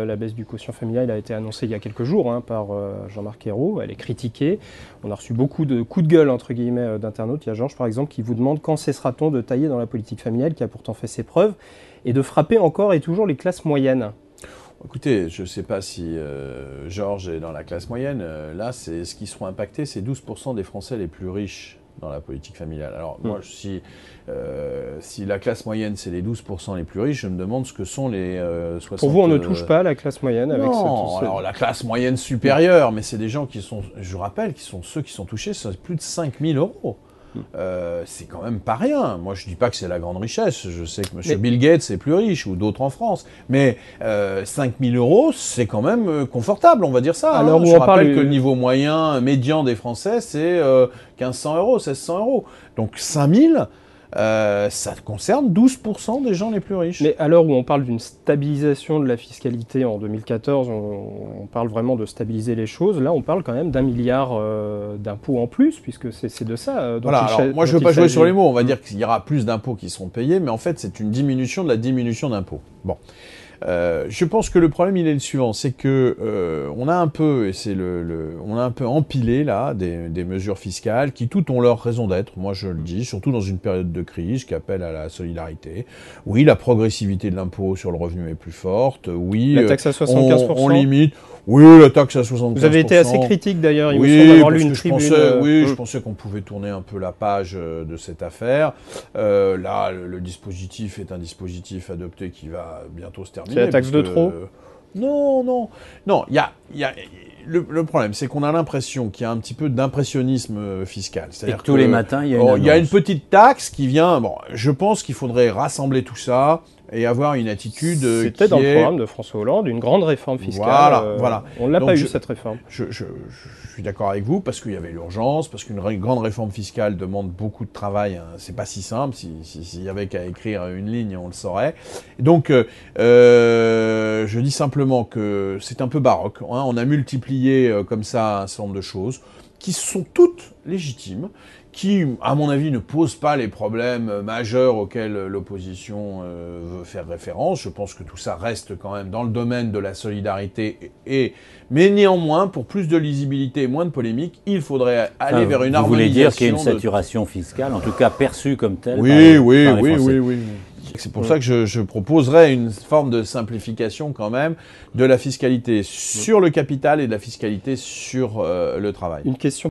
La baisse du quotient familial a été annoncée il y a quelques jours par Jean-Marc Ayrault. Elle est critiquée. On a reçu beaucoup de coups de gueule entre guillemets d'internautes. Il y a Georges par exemple qui vous demande quand cessera-t-on de tailler dans la politique familiale qui a pourtant fait ses preuves et de frapper encore et toujours les classes moyennes. Écoutez, je ne sais pas si Georges est dans la classe moyenne. Là, ce qui seront impactés, c'est 12% des Français les plus riches dans la politique familiale. Alors moi, si la classe moyenne, c'est les 12% les plus riches, je me demande ce que sont les 60... Pour vous, on ne touche pas à la classe moyenne avec non, alors la classe moyenne supérieure, mais c'est des gens qui sont, je rappelle, ceux qui sont touchés, c'est plus de 5 000 euros. C'est quand même pas rien. Moi, je dis pas que c'est la grande richesse. Je sais que M. Bill Gates est plus riche, ou d'autres en France. Mais 5 000 euros, c'est quand même confortable, on va dire ça. Alors, je rappelle que le niveau moyen, médian des Français, c'est 1 500 euros, 1 600 euros. Donc 5 000, ça concerne 12% des gens les plus riches. Mais à l'heure où on parle d'une stabilisation de la fiscalité en 2014, on parle vraiment de stabiliser les choses. Là, on parle quand même d'1 milliard d'impôts en plus, puisque c'est de ça. Voilà, alors moi je ne veux pas jouer sur les mots, on va dire qu'il y aura plus d'impôts qui seront payés, mais en fait c'est une diminution de la diminution d'impôts. Bon. Je pense que le problème il est le suivant, c'est que on a un peu, on a un peu empilé là des mesures fiscales qui toutes ont leur raison d'être. Moi je le dis, surtout dans une période de crise qui appelle à la solidarité. Oui, la progressivité de l'impôt sur le revenu est plus forte. Oui, la taxe à 75%. On limite. Oui, la taxe à 75%. Vous avez été assez critique d'ailleurs, il me semble avoir lu une tribune. Je pensais qu'on pouvait tourner un peu la page de cette affaire. Là, le dispositif est un dispositif adopté qui va bientôt se terminer. C'est la taxe de trop Non, le problème, c'est qu'on a l'impression qu'il y a un petit peu d'impressionnisme fiscal. Et que tous les matins, il y a une annonce. Il y a une petite taxe qui vient... Bon, je pense qu'il faudrait rassembler tout ça et avoir une attitude C'était dans le programme de François Hollande, une grande réforme fiscale. Voilà. On ne l'a pas eu, cette réforme. Je suis d'accord avec vous, parce qu'il y avait l'urgence, parce qu'une grande réforme fiscale demande beaucoup de travail. Hein. C'est pas si simple. S'il y avait qu'à écrire une ligne, on le saurait. Et donc, je dis simplement que c'est un peu baroque. Hein. On a multiplié comme ça un certain nombre de choses qui sont toutes légitimes, qui, à mon avis, ne posent pas les problèmes majeurs auxquels l'opposition veut faire référence. Je pense que tout ça reste quand même dans le domaine de la solidarité. Mais néanmoins, pour plus de lisibilité et moins de polémique, il faudrait aller vers une harmonisation. Vous voulez dire qu'il y a une saturation fiscale, en tout cas perçue comme telle Oui. C'est pour ça que je proposerais une forme de simplification quand même de la fiscalité sur le capital et de la fiscalité sur le travail. Une question